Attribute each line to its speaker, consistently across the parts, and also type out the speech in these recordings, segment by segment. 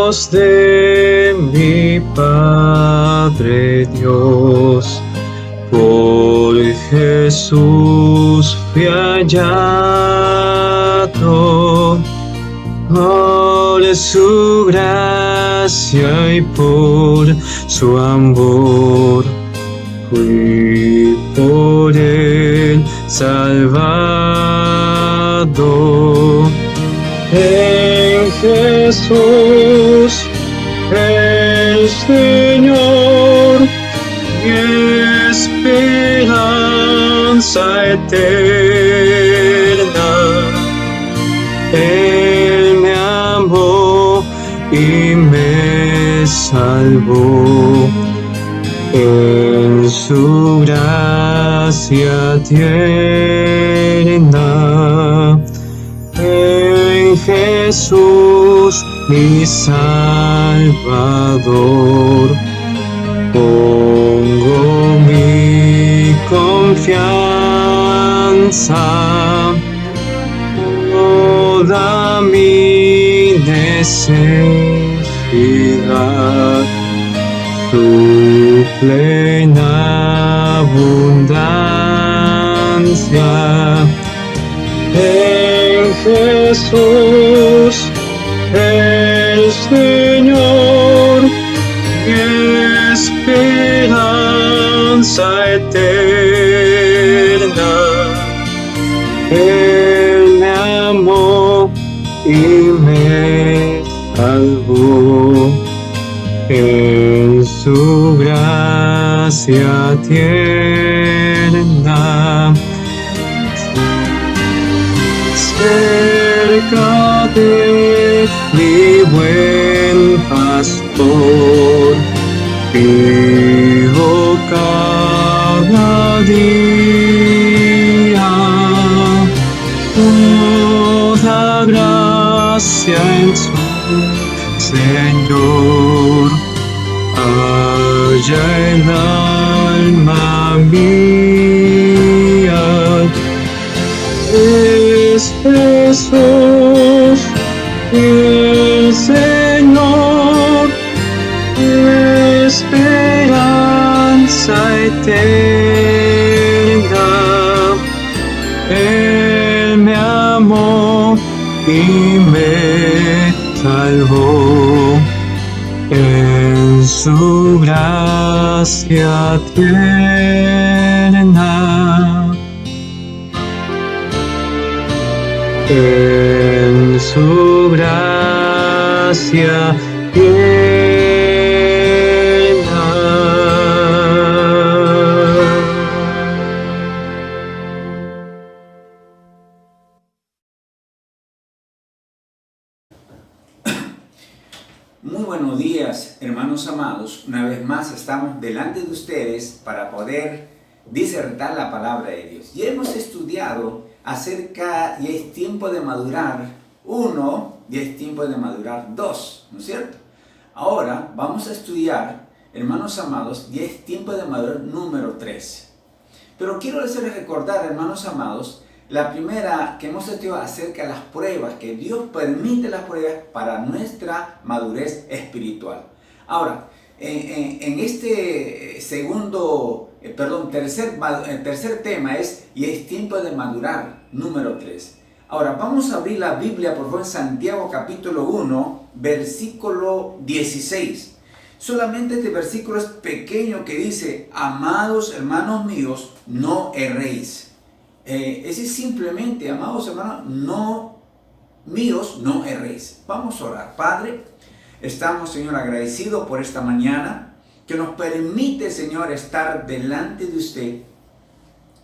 Speaker 1: Dios de mi Padre Dios, por Jesús fui hallado, por su gracia y por su amor, fui por él salvado. En Jesús el Señor, mi esperanza eterna. Él me amó y me salvó, en su gracia tierna. En Jesús mi Salvador pongo mi confianza, toda mi necesidad su plena abundancia. En Jesús el Señor, mi esperanza eterna. Él me amó y me salvó, en su gracia tierna. Cerca de mi buen pastor vivo cada día, toda gracia en su Señor halla el alma mía. Es Jesús el Señor, esperanza eterna. Él me amó y me salvó, en su gracia tierna. En su gracia tierna.
Speaker 2: Muy buenos días, hermanos amados. Una vez más estamos delante de ustedes para poder disertar la palabra de Dios. Ya hemos estudiado acerca, ya es tiempo de madurar 1, ya es tiempo de madurar 2, ¿no es cierto? Ahora vamos a estudiar, hermanos amados, ya es tiempo de madurar número 3. Pero quiero hacerles recordar, hermanos amados, la primera que hemos estudiado acerca de las pruebas, que Dios permite las pruebas para nuestra madurez espiritual. Ahora, en este tercer tema y es tiempo de madurar, número 3. Ahora, vamos a abrir la Biblia, por favor, en Santiago capítulo 1, versículo 16. Solamente este versículo es pequeño que dice: amados hermanos míos, no erréis. Ese es simplemente, amados hermanos, no míos, no erréis. Vamos a orar. Padre, estamos, Señor, agradecidos por esta mañana que nos permite, Señor, estar delante de usted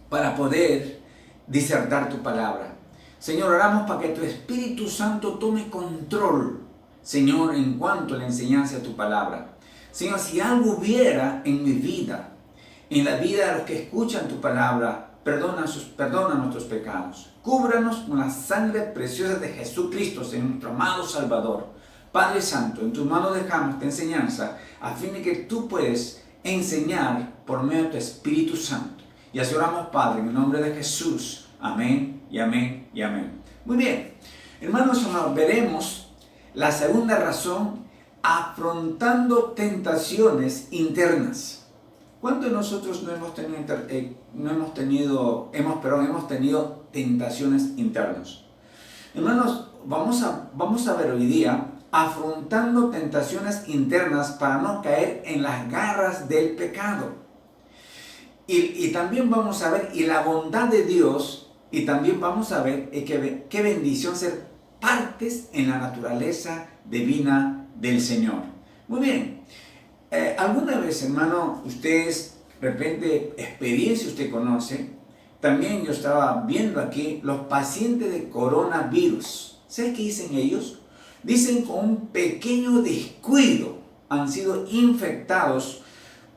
Speaker 2: para poder disertar tu palabra. Señor, oramos para que tu Espíritu Santo tome control, Señor, en cuanto a la enseñanza de tu palabra. Señor, si algo hubiera en mi vida, en la vida de los que escuchan tu palabra, perdona nuestros pecados. Cúbranos con la sangre preciosa de Jesucristo, Señor, nuestro amado Salvador. Padre Santo, en tus manos dejamos esta enseñanza a fin de que tú puedes enseñar por medio de tu Espíritu Santo. Y así oramos, Padre, en el nombre de Jesús. Amén y amén y amén. Muy bien, hermanos amados, veremos la segunda razón afrontando tentaciones internas. ¿Cuántos de nosotros hemos tenido tentaciones internas? Hermanos, vamos a ver hoy día afrontando tentaciones internas para no caer en las garras del pecado. Y también vamos a ver y la bondad de Dios, y también vamos a ver qué bendición ser partes en la naturaleza divina del Señor. Muy bien, alguna vez, hermano, ustedes, de repente, experiencia usted conoce, también yo estaba viendo aquí los pacientes de coronavirus. ¿Sabe qué dicen ellos? Dicen con un pequeño descuido han sido infectados,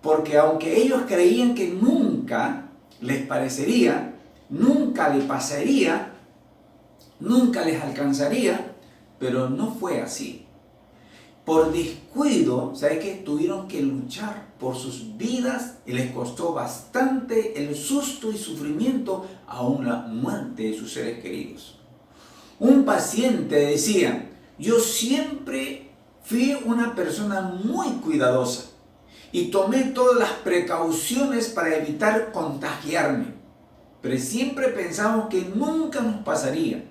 Speaker 2: porque aunque ellos creían que nunca les parecería, nunca les pasaría, nunca les alcanzaría, pero no fue así. Por descuido, ¿sabe qué? Tuvieron que luchar por sus vidas y les costó bastante el susto y sufrimiento, aún la muerte de sus seres queridos. Un paciente decía: yo siempre fui una persona muy cuidadosa y tomé todas las precauciones para evitar contagiarme, pero siempre pensamos que nunca nos pasaría,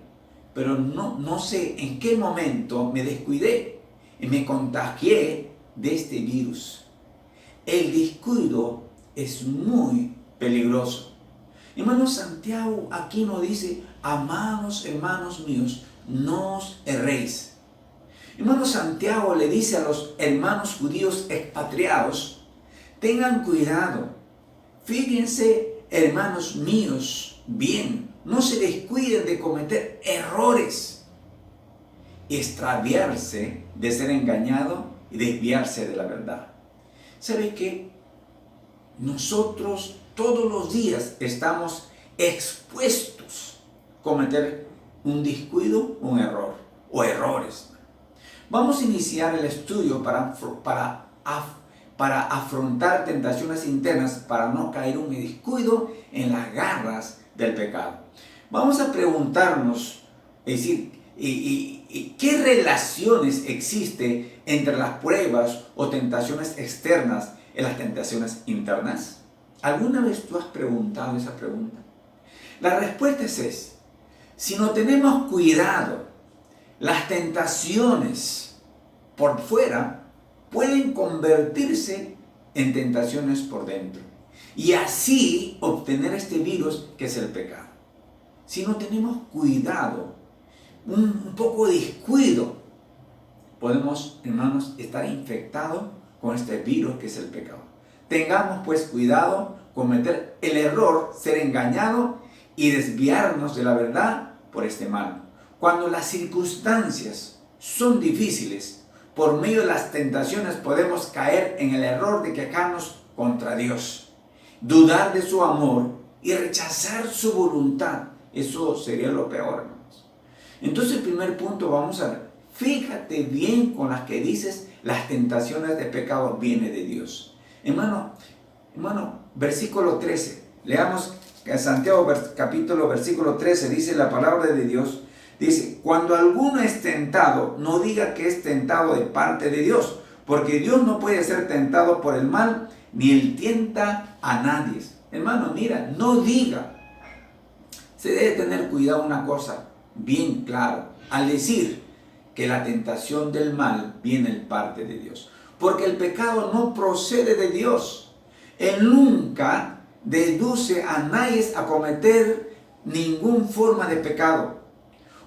Speaker 2: pero no sé en qué momento me descuidé y me contagié de este virus. El descuido es muy peligroso. Hermano Santiago aquí nos dice: amados hermanos míos, no os erréis. Hermano Santiago le dice a los hermanos judíos expatriados: tengan cuidado, fíjense, hermanos míos, bien, no se descuiden de cometer errores, extraviarse de ser engañado y desviarse de la verdad. ¿Sabe qué? Nosotros todos los días estamos expuestos a cometer un descuido, un error o errores. Vamos a iniciar el estudio para afrontar tentaciones internas, para no caer en un descuido en las garras del pecado. Vamos a preguntarnos, es decir, ¿qué relaciones existen entre las pruebas o tentaciones externas y las tentaciones internas? ¿Alguna vez tú has preguntado esa pregunta? La respuesta es: si no tenemos cuidado, las tentaciones por fuera pueden convertirse en tentaciones por dentro y así obtener este virus que es el pecado. Si no tenemos cuidado, un poco de descuido, podemos, hermanos, estar infectados con este virus que es el pecado. Tengamos pues cuidado, cometer el error, ser engañado y desviarnos de la verdad por este mal. Cuando las circunstancias son difíciles, por medio de las tentaciones podemos caer en el error de quejarnos contra Dios, dudar de su amor y rechazar su voluntad. Eso sería lo peor, hermanos. Entonces, el primer punto, vamos a ver, fíjate bien con las que dices las tentaciones de pecado vienen de Dios. Hermano, versículo 13, leamos en Santiago capítulo versículo 13, dice la palabra de Dios. Dice: cuando alguno es tentado, no diga que es tentado de parte de Dios, porque Dios no puede ser tentado por el mal, ni él tienta a nadie. Hermano, mira, no diga. Se debe tener cuidado una cosa bien claro al decir que la tentación del mal viene de parte de Dios, porque el pecado no procede de Dios. Él nunca deduce a nadie a cometer ninguna forma de pecado,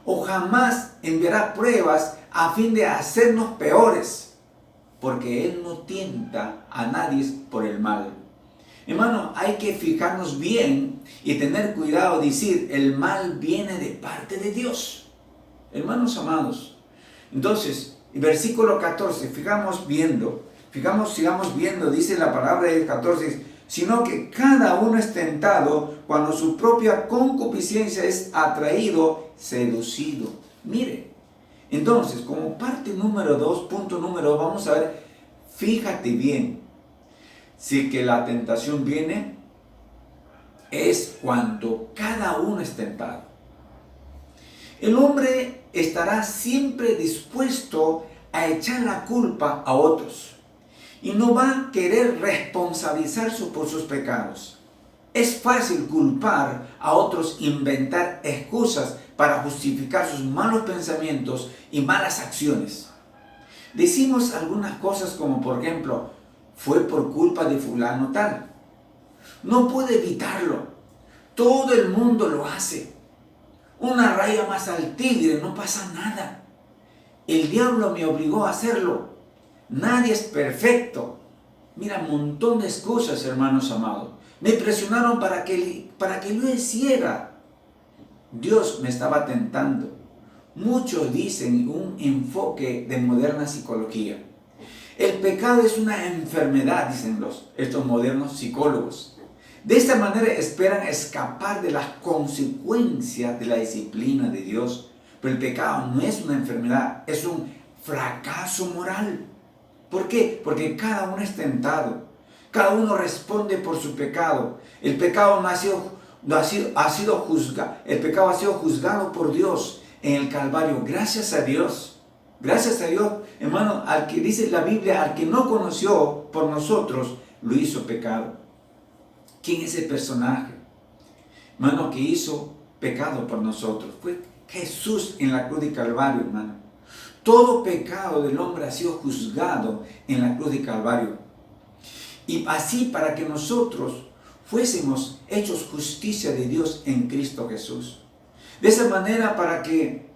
Speaker 2: o jamás enviará pruebas a fin de hacernos peores, porque Él no tienta a nadie por el mal. Hermano, hay que fijarnos bien y tener cuidado, decir, el mal viene de parte de Dios. Hermanos amados, entonces, versículo 14, sigamos viendo, dice la palabra del 14, sino que cada uno es tentado cuando su propia concupiscencia es atraído, seducido. Mire, entonces, como parte número 2, punto número 2, vamos a ver, fíjate bien, si que la tentación viene, es cuando cada uno es tentado. El hombre estará siempre dispuesto a echar la culpa a otros y no va a querer responsabilizarse por sus pecados. Es fácil culpar a otros, inventar excusas para justificar sus malos pensamientos y malas acciones. Decimos algunas cosas como, por ejemplo, fue por culpa de fulano tal. No puede evitarlo. Todo el mundo lo hace. Una raya más al tigre, no pasa nada. El diablo me obligó a hacerlo. Nadie es perfecto. Mira, un montón de excusas, hermanos amados. Me presionaron para que lo hiciera. Dios me estaba tentando. Muchos dicen un enfoque de moderna psicología. El pecado es una enfermedad, dicen estos modernos psicólogos. De esta manera esperan escapar de las consecuencias de la disciplina de Dios. Pero el pecado no es una enfermedad, es un fracaso moral. ¿Por qué? Porque cada uno es tentado. Cada uno responde por su pecado. El pecado ha sido juzgado por Dios en el Calvario. Gracias a Dios. Gracias a Dios, hermano, al que dice la Biblia, al que no conoció por nosotros, lo hizo pecado. ¿Quién es el personaje, hermano, que hizo pecado por nosotros? Fue Jesús en la cruz de Calvario, hermano. Todo pecado del hombre ha sido juzgado en la cruz de Calvario. Y así para que nosotros fuésemos hechos justicia de Dios en Cristo Jesús. De esa manera para que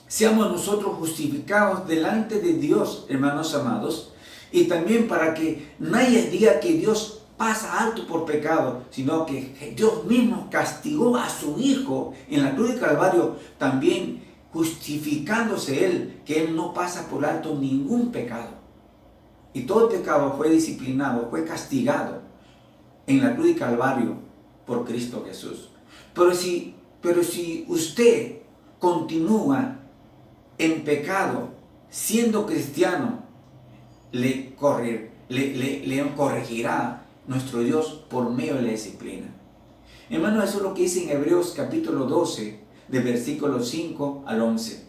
Speaker 2: seamos nosotros justificados delante de Dios, hermanos amados. Y también para que nadie diga que Dios pasa alto por pecado, sino que Dios mismo castigó a su Hijo en la cruz de Calvario, también justificándose Él, que Él no pasa por alto ningún pecado. Y todo el pecado fue disciplinado, fue castigado en la cruz de Calvario por Cristo Jesús. Pero si usted continúa en pecado, siendo cristiano, le corregirá nuestro Dios por medio de la disciplina. Hermano, eso es lo que dice en Hebreos capítulo 12, de versículos 5 al 11.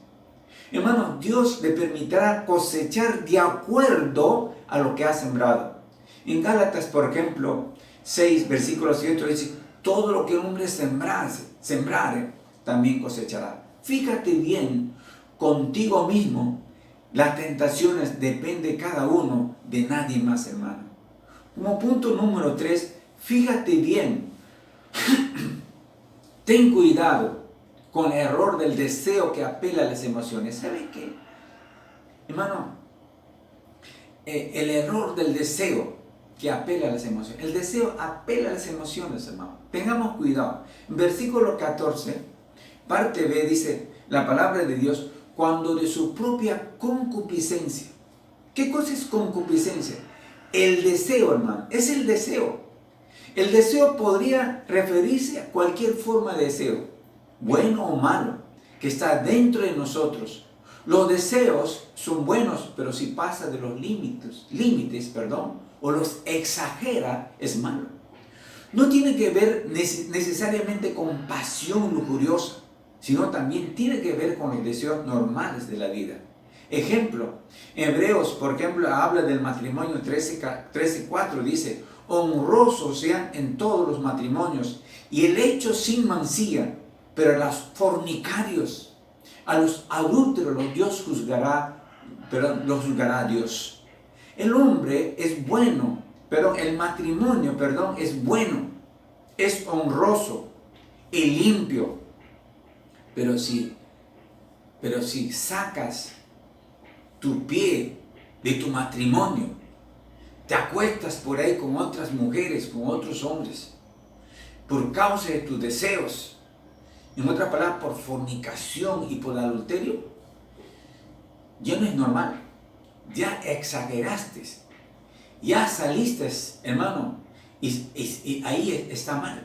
Speaker 2: Hermano, Dios le permitirá cosechar de acuerdo a lo que ha sembrado. En Gálatas, por ejemplo, 6, versículo 7 dice, todo lo que el hombre sembrare, también cosechará. Fíjate bien contigo mismo, las tentaciones depende cada uno de nadie más, hermano. Como punto número 3, fíjate bien, ten cuidado con el error del deseo que apela a las emociones. ¿Sabe qué? Hermano, el error del deseo que apela a las emociones. El deseo apela a las emociones, hermano. Tengamos cuidado. En versículo 14, parte B, dice la palabra de Dios, cuando de su propia concupiscencia. ¿Qué cosa es concupiscencia? El deseo, hermano, es el deseo. El deseo podría referirse a cualquier forma de deseo, bueno o malo, que está dentro de nosotros. Los deseos son buenos, pero si pasa de los límites, o los exagera, es malo. No tiene que ver necesariamente con pasión lujuriosa, sino también tiene que ver con los deseos normales de la vida. Ejemplo, Hebreos, por ejemplo, habla del matrimonio 13:4, dice, honrosos sean en todos los matrimonios y el hecho sin mancilla, pero a los fornicarios, a los adúlteros los juzgará Dios. El hombre es bueno, el matrimonio, es bueno, es honroso y limpio. Pero si sacas tu pie de tu matrimonio, te acuestas por ahí con otras mujeres, con otros hombres, por causa de tus deseos, en otras palabras, por fornicación y por adulterio, ya no es normal, ya exageraste, ya saliste, hermano, y ahí está mal.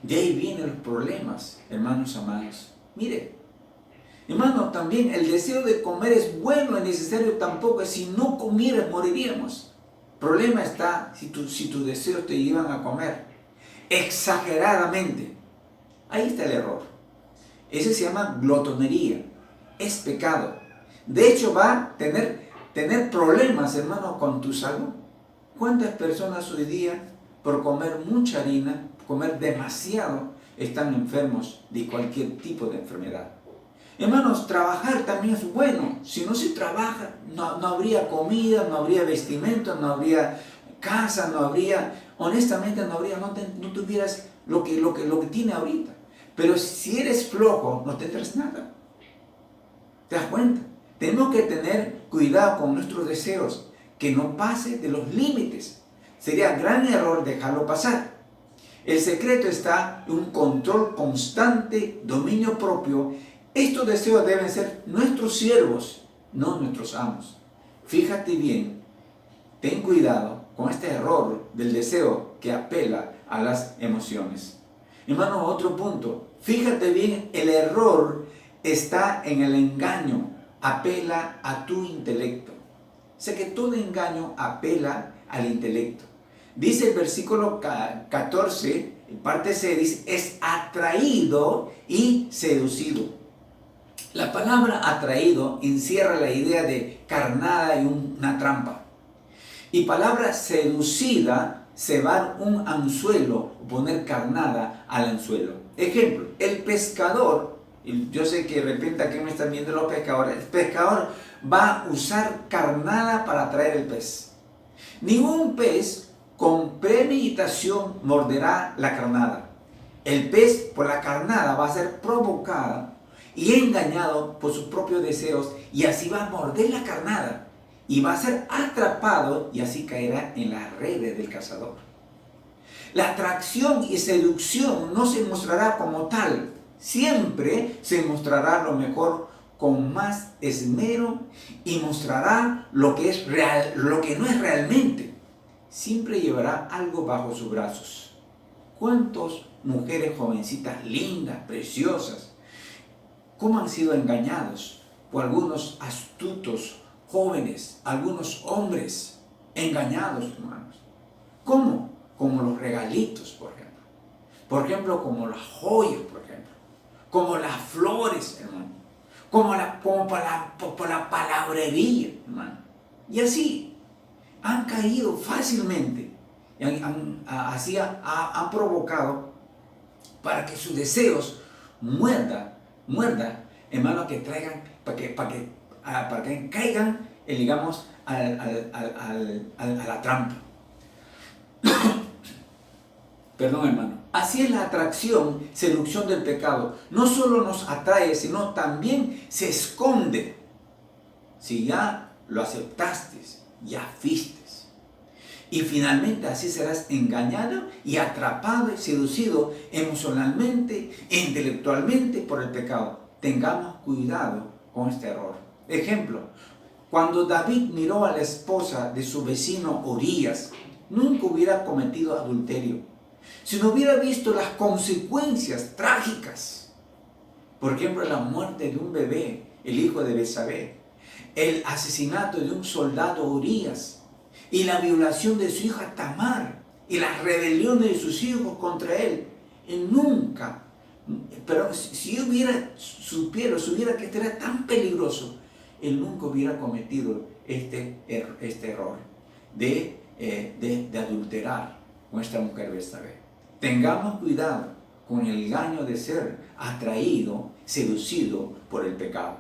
Speaker 2: De ahí vienen los problemas, hermanos amados. Mire, hermano, también el deseo de comer es bueno, es necesario tampoco. Si no comieras, moriríamos. El problema está si tus deseos te llevan a comer exageradamente. Ahí está el error. Ese se llama glotonería. Es pecado. De hecho, va a tener problemas, hermano, con tu salud. ¿Cuántas personas hoy día, por comer mucha harina, comer demasiado, están enfermos de cualquier tipo de enfermedad? Hermanos, trabajar también es bueno. Si no se trabaja, no habría comida, no habría vestimenta, no habría casa, no habría, honestamente no habría, no tuvieras lo que tiene ahorita. Pero si eres flojo, no tendrás nada. ¿Te das cuenta? Tenemos que tener cuidado con nuestros deseos, que no pase de los límites. Sería gran error dejarlo pasar. El secreto está en un control constante, dominio propio. Estos deseos deben ser nuestros siervos, no nuestros amos. Fíjate bien, ten cuidado con este error del deseo que apela a las emociones. Hermano, otro punto. Fíjate bien, el error está en el engaño, apela a tu intelecto. Sé que todo engaño apela al intelecto. Dice el versículo 14, parte C, dice, es atraído y seducido. La palabra atraído encierra la idea de carnada y una trampa. Y palabra seducida, cebar un anzuelo, poner carnada al anzuelo. Ejemplo, el pescador, y yo sé que de repente aquí me están viendo los pescadores, el pescador va a usar carnada para atraer el pez. Ningún pez con premeditación morderá la carnada. El pez por la carnada va a ser provocado y engañado por sus propios deseos y así va a morder la carnada y va a ser atrapado y así caerá en las redes del cazador. La atracción y seducción no se mostrará como tal, siempre se mostrará lo mejor con más esmero y mostrará lo que es real, lo que no es realmente. Siempre llevará algo bajo sus brazos. ¿Cuántas mujeres jovencitas lindas, preciosas, cómo han sido engañados por algunos astutos jóvenes, algunos hombres engañados, hermanos? ¿Cómo? Como los regalitos, por ejemplo. Por ejemplo, como las joyas, por ejemplo. Como las flores, hermano. Como por la palabrería, hermano. Y así han caído fácilmente. Y así han provocado para que sus deseos muerdan, hermano, que traigan, para que caigan, digamos, a la trampa. Perdón, hermano. Así es la atracción, seducción del pecado. No solo nos atrae, sino también se esconde. Si ya lo aceptaste, ya fuiste. Y finalmente así serás engañado y atrapado y seducido emocionalmente e intelectualmente por el pecado. Tengamos cuidado con este error. Ejemplo, cuando David miró a la esposa de su vecino Urías, nunca hubiera cometido adulterio. Si no hubiera visto las consecuencias trágicas, por ejemplo, la muerte de un bebé, el hijo de Betsabé, el asesinato de un soldado Urías y la violación de su hija Tamar y las rebeliones de sus hijos contra él, nunca, pero si hubiera supiera que este era tan peligroso, él nunca hubiera cometido este error de adulterar con esta mujer Betsabé. Tengamos cuidado con el engaño de ser atraído, seducido por el pecado.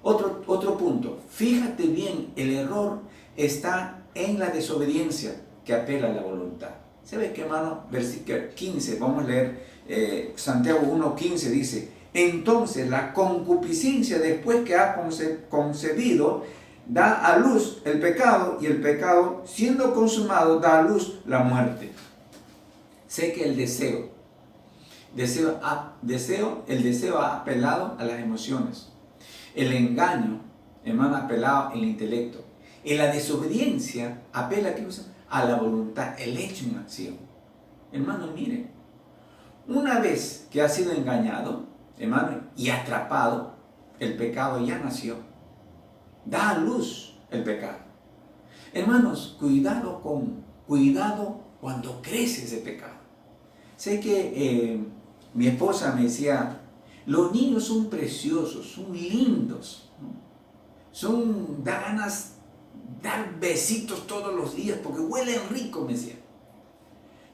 Speaker 2: Otro punto, fíjate bien, el error está en la desobediencia que apela a la voluntad. ¿Sabe qué, hermano? Versículo 15, vamos a leer Santiago 1:15, dice: entonces la concupiscencia, después que ha concebido, da a luz el pecado, y el pecado, siendo consumado, da a luz la muerte. Sé que el deseo ha apelado a las emociones. El engaño, hermano, ha apelado al intelecto. Y la desobediencia apela a la voluntad, el hecho en acción. Hermano, mire, una vez que ha sido engañado, hermano, y atrapado, el pecado ya nació. Da a luz el pecado. Hermanos, cuidado cuando crece ese pecado. Sé que mi esposa me decía, los niños son preciosos, son lindos, ¿no? Da ganas dar besitos todos los días porque huelen rico, me decía.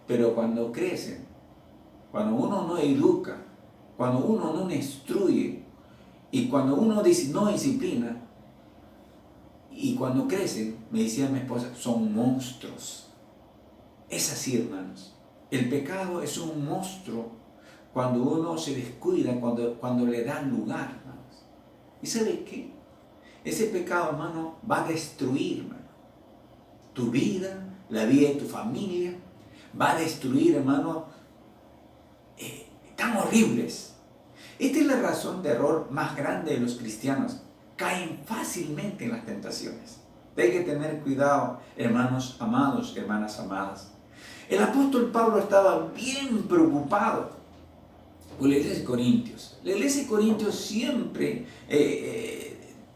Speaker 2: Pero cuando crecen, cuando uno no educa, cuando uno no instruye y cuando uno no disciplina, y cuando crecen, me decía mi esposa, son monstruos. Es así, hermanos. El pecado es un monstruo cuando uno se descuida, cuando le da lugar, hermanos. ¿Y sabe qué? Ese pecado, hermano, va a destruir, hermano, tu vida, la vida de tu familia. Va a destruir, hermano, tan horribles. Esta es la razón de error más grande de los cristianos. Caen fácilmente en las tentaciones. Hay que tener cuidado, hermanos amados, hermanas amadas. El apóstol Pablo estaba bien preocupado por la iglesia de Corintios. La iglesia de Corintios siempre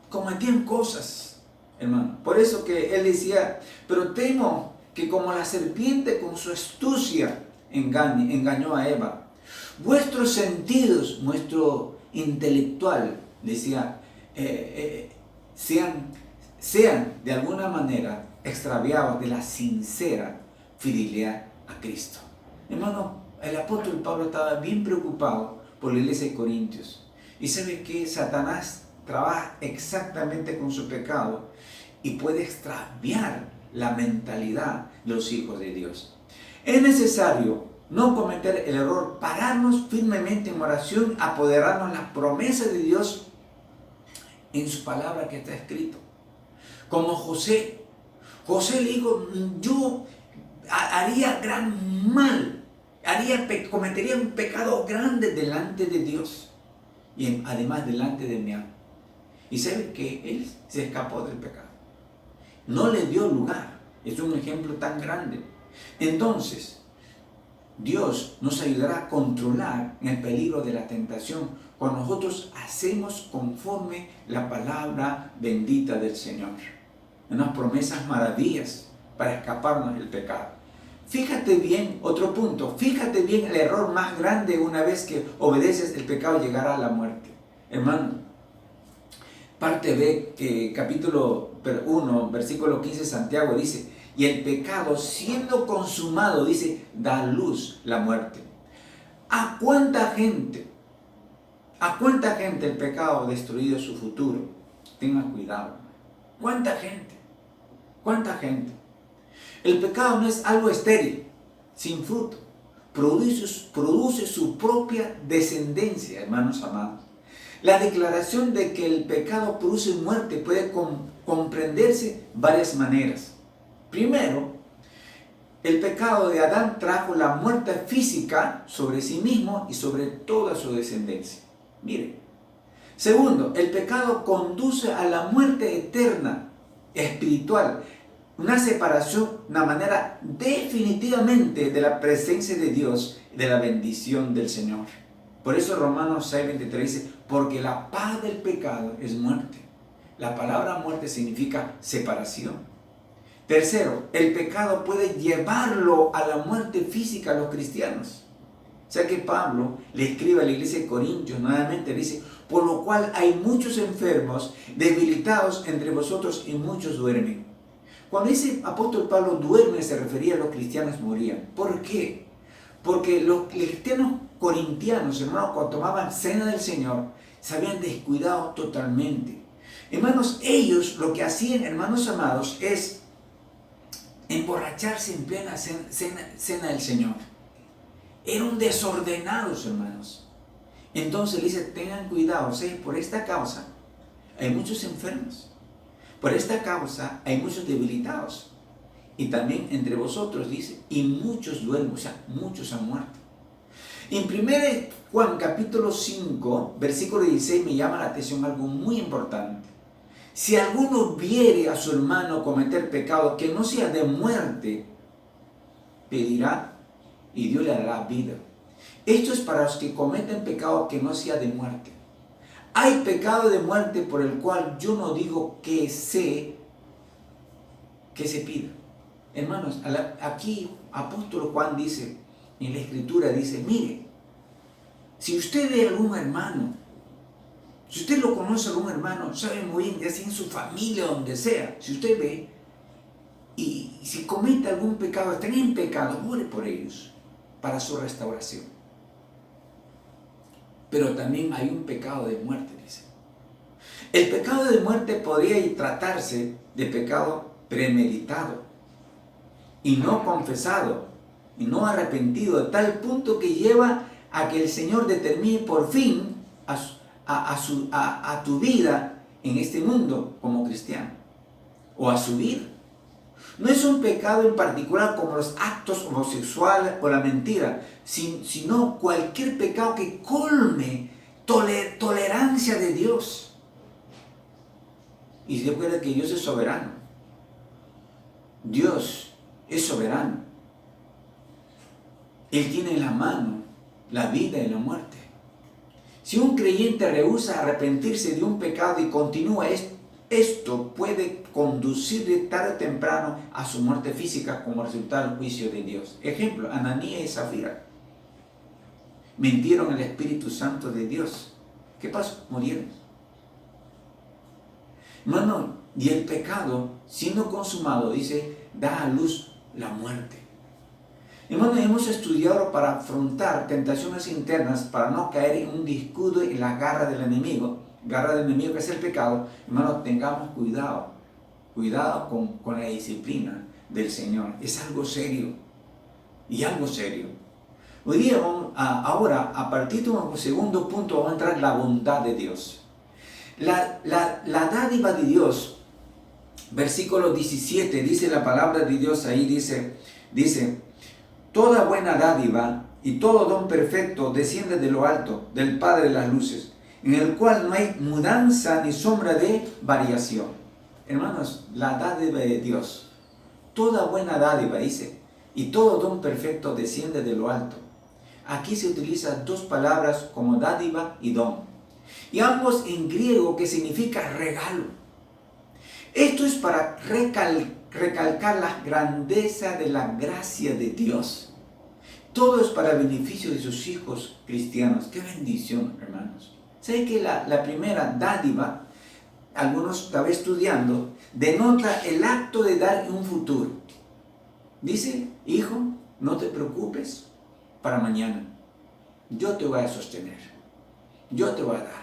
Speaker 2: cometían cosas, hermano. Por eso que él decía, pero temo que como la serpiente con su astucia engañó a Eva, vuestros sentidos, vuestro intelectual, decía, sean de alguna manera extraviados de la sincera fidelidad a Cristo. Hermano, el apóstol Pablo estaba bien preocupado por la iglesia de Corintios. Y sabe que Satanás trabaja exactamente con su pecado y puede extraviar la mentalidad de los hijos de Dios. Es necesario no cometer el error, pararnos firmemente en oración, apoderarnos de las promesas de Dios en su palabra que está escrito. Como José le dijo, yo haría gran mal, cometería un pecado grande delante de Dios y además delante de mi amo. Y sabe que él se escapó del pecado, no le dio lugar. Es un ejemplo tan grande. Entonces Dios nos ayudará a controlar el peligro de la tentación cuando nosotros hacemos conforme la palabra bendita del Señor. Unas promesas maravillas para escaparnos del pecado. Fíjate bien, otro punto, fíjate bien el error más grande una vez que obedeces, el pecado llegará a la muerte. Hermano, parte B, capítulo 1, versículo 15, Santiago dice, y el pecado siendo consumado, dice, da luz la muerte. ¿A cuánta gente el pecado ha destruido su futuro? Tenga cuidado. ¿Cuánta gente? El pecado no es algo estéril, sin fruto. Produce su propia descendencia, hermanos amados. La declaración de que el pecado produce muerte puede comprenderse de varias maneras. Primero, el pecado de Adán trajo la muerte física sobre sí mismo y sobre toda su descendencia. Mire. Segundo, el pecado conduce a la muerte eterna, espiritual, una separación, una manera definitivamente de la presencia de Dios y de la bendición del Señor. Por eso Romanos 6:23 dice, porque la paz del pecado es muerte. La palabra muerte significa separación. Tercero, el pecado puede llevarlo a la muerte física a los cristianos. O sea que Pablo le escribe a la iglesia de Corintios, nuevamente dice, por lo cual hay muchos enfermos, debilitados entre vosotros y muchos duermen. Cuando dice apóstol Pablo duerme, se refería a los cristianos morían. ¿Por qué? Porque los cristianos corintianos, hermanos, cuando tomaban cena del Señor, se habían descuidado totalmente. Hermanos, ellos lo que hacían, hermanos amados, es emborracharse en plena cena del Señor. Eran desordenados, hermanos. Entonces dice, tengan cuidado, ¿sí? Por esta causa hay muchos enfermos. Por esta causa hay muchos debilitados. Y también entre vosotros, dice, y muchos duermen, o sea, muchos han muerto. En 1 Juan capítulo 5, versículo 16, me llama la atención algo muy importante. Si alguno viere a su hermano cometer pecado que no sea de muerte, pedirá y Dios le dará vida. Esto es para los que cometen pecado que no sea de muerte. Hay pecado de muerte por el cual yo no digo que se pida. Hermanos, aquí apóstol Juan dice, en la escritura dice, mire, si usted ve a algún hermano Si usted lo conoce a algún hermano, sabe muy bien, ya sea en su familia, donde sea, si usted ve y si comete algún pecado, están en pecado, ore por ellos para su restauración. Pero también hay un pecado de muerte, dice. El pecado de muerte podría tratarse de pecado premeditado y no confesado y no arrepentido, de tal punto que lleva a que el Señor determine por fin a tu vida en este mundo como cristiano, o a su vida. No es un pecado en particular como los actos homosexuales o la mentira, sino cualquier pecado que colme tolerancia de Dios. Y se recuerda que Dios es soberano. Dios es soberano. Él tiene en la mano la vida y la muerte. Si un creyente rehúsa arrepentirse de un pecado y continúa esto puede conducirle tarde o temprano a su muerte física como resultado del juicio de Dios. Ejemplo, Ananías y Zafira mintieron al Espíritu Santo de Dios. ¿Qué pasó? Murieron. Hermano, y el pecado, siendo consumado, dice, da a luz la muerte. Hermano, hemos estudiado para afrontar tentaciones internas, para no caer en un descuido en la garra del enemigo. Garra del enemigo que es el pecado. Hermano, tengamos cuidado con la disciplina del Señor. Es algo serio y algo serio. Hoy día ahora, a partir de un segundo punto, vamos a entrar en la bondad de Dios. La dádiva de Dios, versículo 17, dice la palabra de Dios ahí, dice, toda buena dádiva y todo don perfecto desciende de lo alto, del Padre de las luces, en el cual no hay mudanza ni sombra de variación. Hermanos, la dádiva de Dios, toda buena dádiva, dice, y todo don perfecto desciende de lo alto. Aquí se utilizan dos palabras como dádiva y don, y ambos en griego que significa regalo. Esto es para recalcar la grandeza de la gracia de Dios. Todo es para beneficio de sus hijos cristianos. ¡Qué bendición, hermanos! ¿Sabe que la primera dádiva, algunos estaba estudiando, denota el acto de dar un futuro? Dice, hijo, no te preocupes para mañana. Yo te voy a sostener. Yo te voy a dar.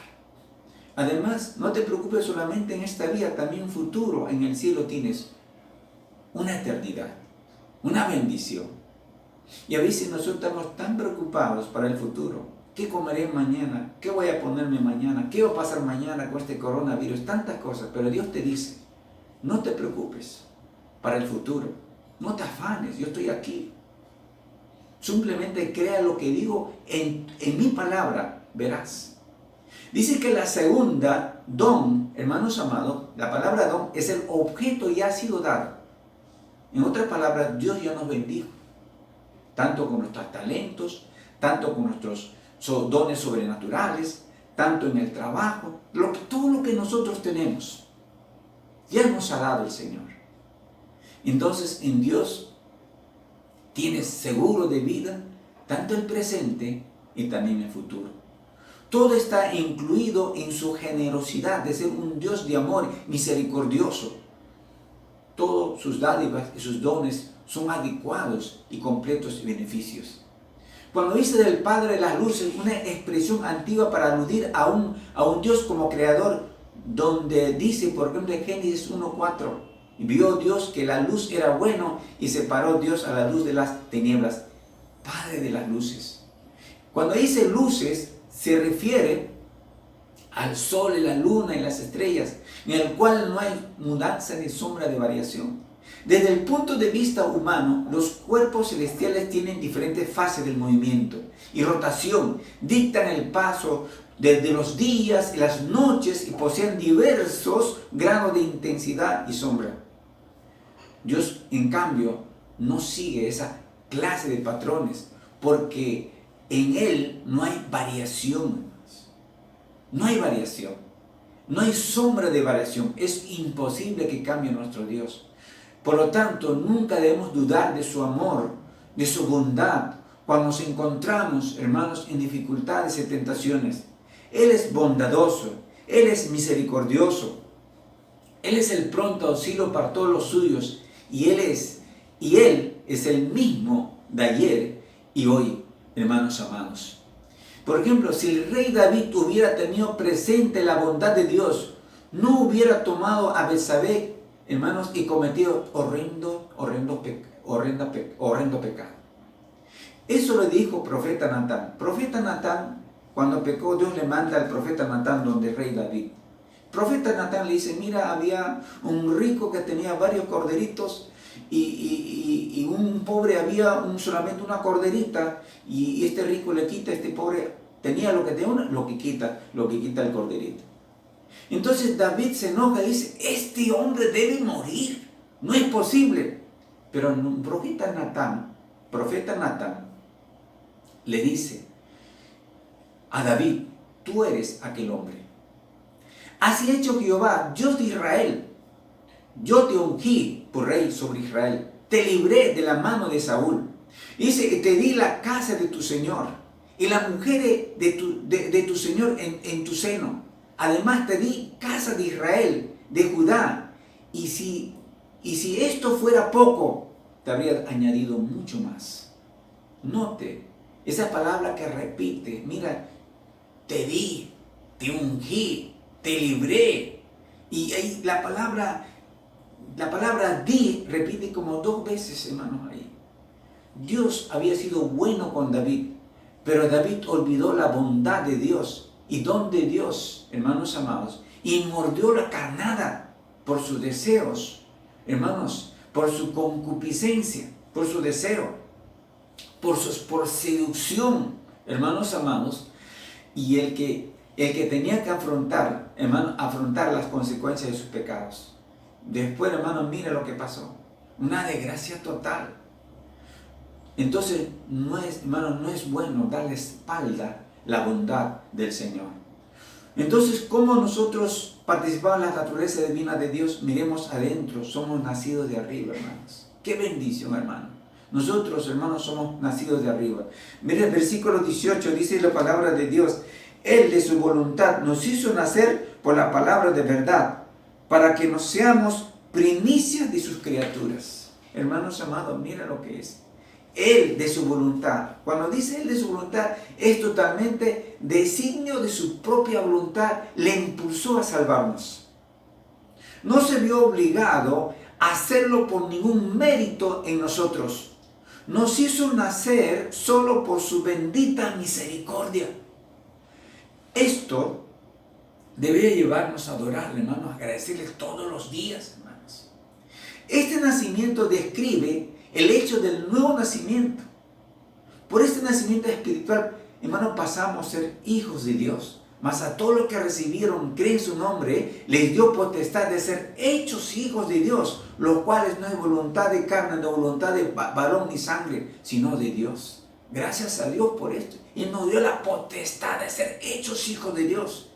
Speaker 2: Además, no te preocupes solamente en esta vida, también un futuro. En el cielo tienes una eternidad, una bendición. Y a veces nosotros estamos tan preocupados para el futuro. ¿Qué comeré mañana? ¿Qué voy a ponerme mañana? ¿Qué va a pasar mañana con este coronavirus? Tantas cosas. Pero Dios te dice, no te preocupes para el futuro. No te afanes, yo estoy aquí. Simplemente crea lo que digo en mi palabra, verás. Dice que la segunda, don, hermanos amados, la palabra don es el objeto ya ha sido dado. En otras palabras, Dios ya nos bendijo, tanto con nuestros talentos, tanto con nuestros dones sobrenaturales, tanto en el trabajo, todo lo que nosotros tenemos, ya nos ha dado el Señor. Entonces, en Dios tienes seguro de vida, tanto el presente y también el futuro. Todo está incluido en su generosidad de ser un Dios de amor misericordioso. Todos sus dádivas y sus dones son adecuados y completos y beneficios. Cuando dice del Padre de las luces, una expresión antigua para aludir a un Dios como creador, donde dice, por ejemplo, en Génesis 1:4, vio Dios que la luz era bueno y separó Dios a la luz de las tinieblas. Padre de las luces. Cuando dice luces, se refiere al sol y la luna y las estrellas, en el cual no hay mudanza ni sombra de variación. Desde el punto de vista humano, los cuerpos celestiales tienen diferentes fases del movimiento y rotación, dictan el paso desde los días y las noches y poseen diversos grados de intensidad y sombra. Dios, en cambio, no sigue esa clase de patrones porque en Él no hay variación. No hay variación. No hay sombra de variación. Es imposible que cambie nuestro Dios. Por lo tanto, nunca debemos dudar de su amor, de su bondad, cuando nos encontramos, hermanos, en dificultades y tentaciones. Él es bondadoso, Él es misericordioso. Él es el pronto auxilio para todos los suyos. Y Él es el mismo de ayer y hoy, hermanos amados. Por ejemplo, si el rey David hubiera tenido presente la bondad de Dios, no hubiera tomado a Betsabé, hermanos, y cometido horrendo pecado. Eso le dijo profeta Natán. Profeta Natán, cuando pecó, Dios le manda al profeta Natán donde el rey David. Profeta Natán le dice, mira, había un rico que tenía varios corderitos y un pobre había solamente una corderita, y este rico le quita, este pobre tenía lo que tenía, lo que quita el corderito. Entonces David se enoja y dice, este hombre debe morir, no es posible. Pero el profeta Natán le dice a David, tú eres aquel hombre. Así ha hecho Jehová, Dios de Israel. Yo te ungí por rey sobre Israel. Te libré de la mano de Saúl. Dice que te di la casa de tu Señor y la mujer de tu Señor en tu seno. Además te di casa de Israel, de Judá. Y si esto fuera poco, te habría añadido mucho más. Note esa palabra que repite. Mira, te di, te ungí, te libré. Y ahí la palabra di repite como 2 veces, hermanos, ahí. Dios había sido bueno con David, pero David olvidó la bondad de Dios y don de Dios, hermanos amados, y mordió la carnada por sus deseos, hermanos, por su concupiscencia, por su deseo, por seducción, hermanos amados, y el que tenía que afrontar, hermanos, afrontar las consecuencias de sus pecados. Después, hermanos, mira lo que pasó. Una desgracia total. Entonces, hermanos, no es bueno darle espalda la bondad del Señor. Entonces, ¿cómo nosotros participamos en la naturaleza divina de Dios? Miremos adentro, somos nacidos de arriba, hermanos. ¡Qué bendición, hermano! Nosotros, hermanos, somos nacidos de arriba. Mire el versículo 18, dice la palabra de Dios. Él de su voluntad nos hizo nacer por la palabra de verdad, para que nos seamos primicias de sus criaturas. Hermanos amados, mira lo que es. Él de su voluntad. Cuando dice Él de su voluntad, es totalmente designio de su propia voluntad, le impulsó a salvarnos. No se vio obligado a hacerlo por ningún mérito en nosotros. Nos hizo nacer solo por su bendita misericordia. Esto debería llevarnos a adorarle, hermanos, a agradecerle todos los días, hermanos. Este nacimiento describe el hecho del nuevo nacimiento. Por este nacimiento espiritual, hermanos, pasamos a ser hijos de Dios. Mas a todos los que recibieron, creen su nombre, les dio potestad de ser hechos hijos de Dios, los cuales no es voluntad de carne, no voluntad de varón ni sangre, sino de Dios. Gracias a Dios por esto. Y nos dio la potestad de ser hechos hijos de Dios.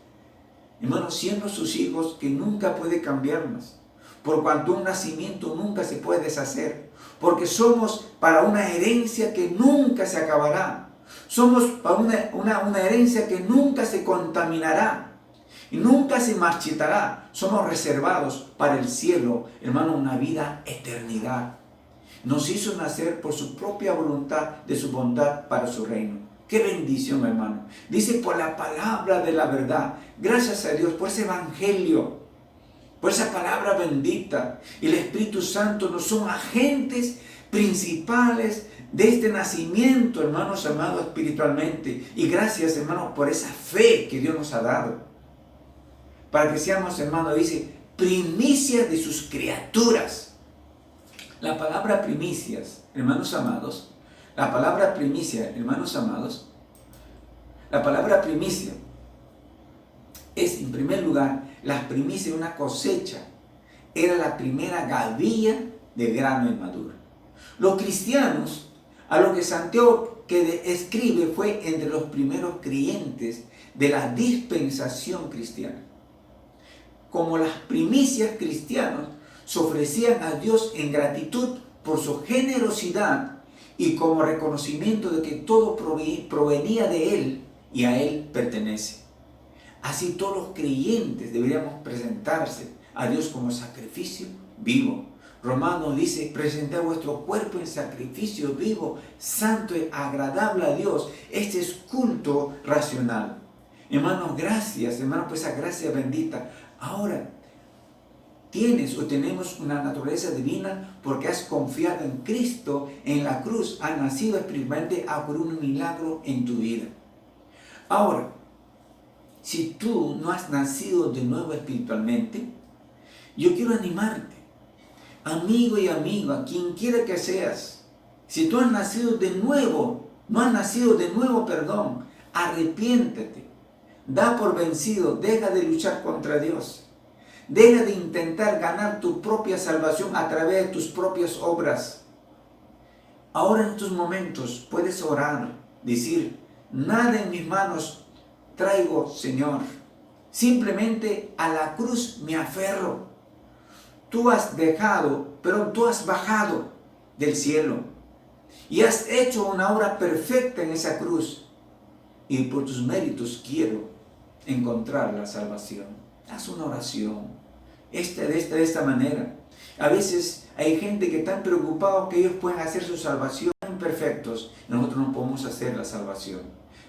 Speaker 2: Hermanos, siendo sus hijos, que nunca puede cambiarnos. Por cuanto un nacimiento nunca se puede deshacer. Porque somos para una herencia que nunca se acabará. Somos para una herencia que nunca se contaminará. Y nunca se marchitará. Somos reservados para el cielo, hermano, una vida eternidad. Nos hizo nacer por su propia voluntad, de su bondad para su reino. ¡Qué bendición, hermano! Dice, por la palabra de la verdad. Gracias a Dios por ese evangelio, por esa palabra bendita. Y el Espíritu Santo nos son agentes principales de este nacimiento, hermanos amados, espiritualmente. Y gracias, hermanos, por esa fe que Dios nos ha dado. Para que seamos, hermanos, dice, primicias de sus criaturas. La palabra primicias, hermanos amados, la palabra primicia, hermanos amados, la palabra primicia es, en primer lugar, la primicia de una cosecha. Era la primera gavilla de grano inmaduro. Los cristianos, a lo que Santiago escribe, fue entre los primeros creyentes de la dispensación cristiana. Como las primicias cristianas se ofrecían a Dios en gratitud por su generosidad y como reconocimiento de que todo provenía de Él y a Él pertenece. Así todos los creyentes deberíamos presentarse a Dios como sacrificio vivo. Romanos dice, presentad vuestro cuerpo en sacrificio vivo, santo y agradable a Dios. Este es culto racional. Hermanos, gracias, hermanos, por esa gracia bendita. Ahora, tienes o tenemos una naturaleza divina porque has confiado en Cristo en la cruz, has nacido espiritualmente a por un milagro en tu vida. Ahora, si tú no has nacido de nuevo espiritualmente, yo quiero animarte, amigo y amiga, quien quiera que seas. Si tú has nacido de nuevo, arrepiéntete, da por vencido, deja de luchar contra Dios. Deja de intentar ganar tu propia salvación a través de tus propias obras. Ahora en estos momentos puedes orar, decir, nada en mis manos traigo, Señor. Simplemente a la cruz me aferro. Tú has bajado del cielo y has hecho una obra perfecta en esa cruz. Y por tus méritos quiero encontrar la salvación. Haz una oración de esta manera. A veces hay gente que está preocupada que ellos pueden hacer su salvación imperfectos. Nosotros no podemos hacer la salvación.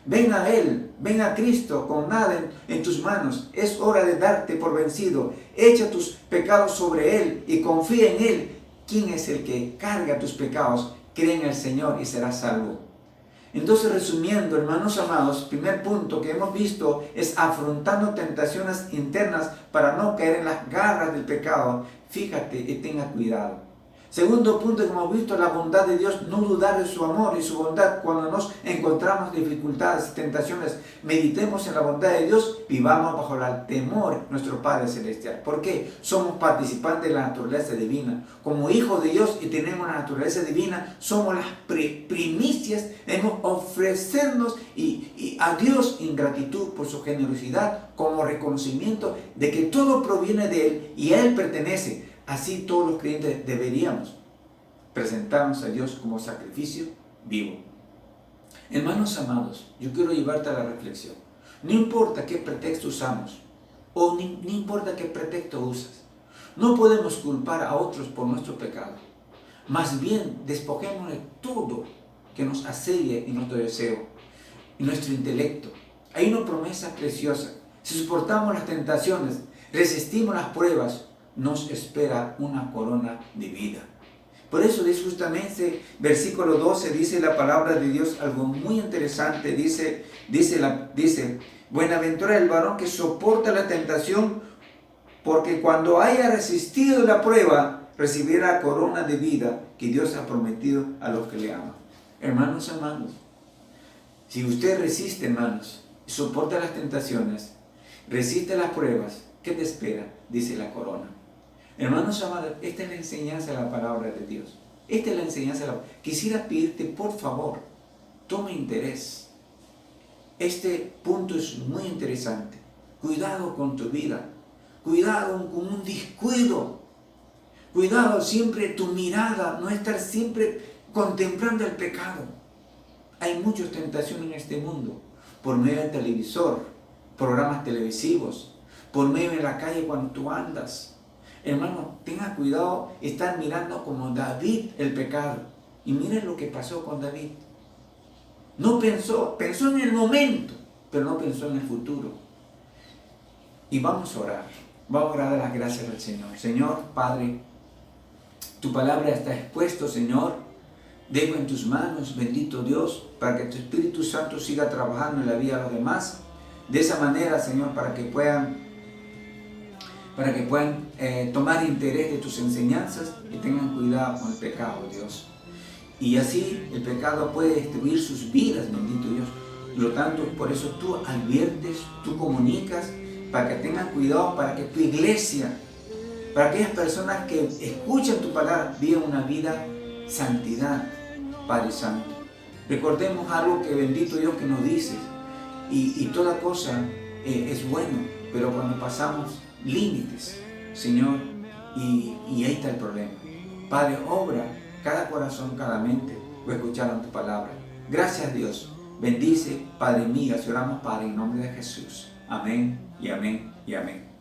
Speaker 2: Ven a Él, ven a Cristo con nada en tus manos. Es hora de darte por vencido. Echa tus pecados sobre Él y confía en Él. ¿Quién es el que carga tus pecados? Cree en el Señor y serás salvo. Entonces, resumiendo, hermanos amados, primer punto que hemos visto es afrontando tentaciones internas para no caer en las garras del pecado. Fíjate y tenga cuidado. Segundo punto que hemos visto, la bondad de Dios, no dudar de su amor y su bondad cuando nos encontramos dificultades y tentaciones. Meditemos en la bondad de Dios, vivamos bajo el temor de nuestro Padre Celestial. ¿Por qué? Somos participantes de la naturaleza divina. Como hijos de Dios y tenemos la naturaleza divina, somos las primicias, debemos ofrecernos y a Dios en gratitud por su generosidad, como reconocimiento de que todo proviene de Él y a Él pertenece. Así todos los creyentes deberíamos presentarnos a Dios como sacrificio vivo. Hermanos amados, yo quiero llevarte a la reflexión. No importa qué pretexto usamos o ni importa qué pretexto usas. No podemos culpar a otros por nuestro pecado. Más bien, despojémonos de todo que nos asedia en nuestro deseo, en nuestro intelecto. Hay una promesa preciosa. Si soportamos las tentaciones, resistimos las pruebas, nos espera una corona de vida. Por eso es justamente versículo 12, dice la palabra de Dios algo muy interesante. Dice, bienaventurado el varón que soporta la tentación, porque cuando haya resistido la prueba, recibirá la corona de vida que Dios ha prometido a los que le aman. Hermanos amados, si usted resiste, hermanos, soporta las tentaciones, resiste las pruebas, ¿qué te espera? Dice la corona. Hermanos amados, esta es la enseñanza de la palabra de Dios. Esta es la enseñanza. Quisiera pedirte, por favor, toma interés. Este punto es muy interesante. Cuidado con tu vida. Cuidado con un descuido. Cuidado siempre tu mirada, no estar siempre contemplando el pecado. Hay muchas tentaciones en este mundo. Por medio del televisor, programas televisivos, por medio de la calle cuando tú andas. Hermano, tenga cuidado, estar mirando como David el pecado. Y miren lo que pasó con David. No pensó en el momento, pero no pensó en el futuro. Y vamos a orar. Vamos a dar las gracias al Señor. Señor, Padre, tu palabra está expuesta, Señor. Dejo en tus manos, bendito Dios, para que tu Espíritu Santo siga trabajando en la vida de los demás. De esa manera, Señor, para que puedan tomar interés de tus enseñanzas y tengan cuidado con el pecado, Dios. Y así el pecado puede destruir sus vidas, bendito Dios. Por lo tanto, por eso tú adviertes, tú comunicas, para que tengan cuidado, para que tu iglesia, para aquellas personas que escuchan tu palabra, vivan una vida santidad, Padre Santo. Recordemos algo que bendito Dios que nos dices, y toda cosa es bueno, pero cuando pasamos límites, Señor, y ahí está el problema. Padre, obra cada corazón, cada mente, o escucharon tu palabra. Gracias, Dios. Bendice, Padre mío, oramos, Padre, en nombre de Jesús. Amén y amén y amén.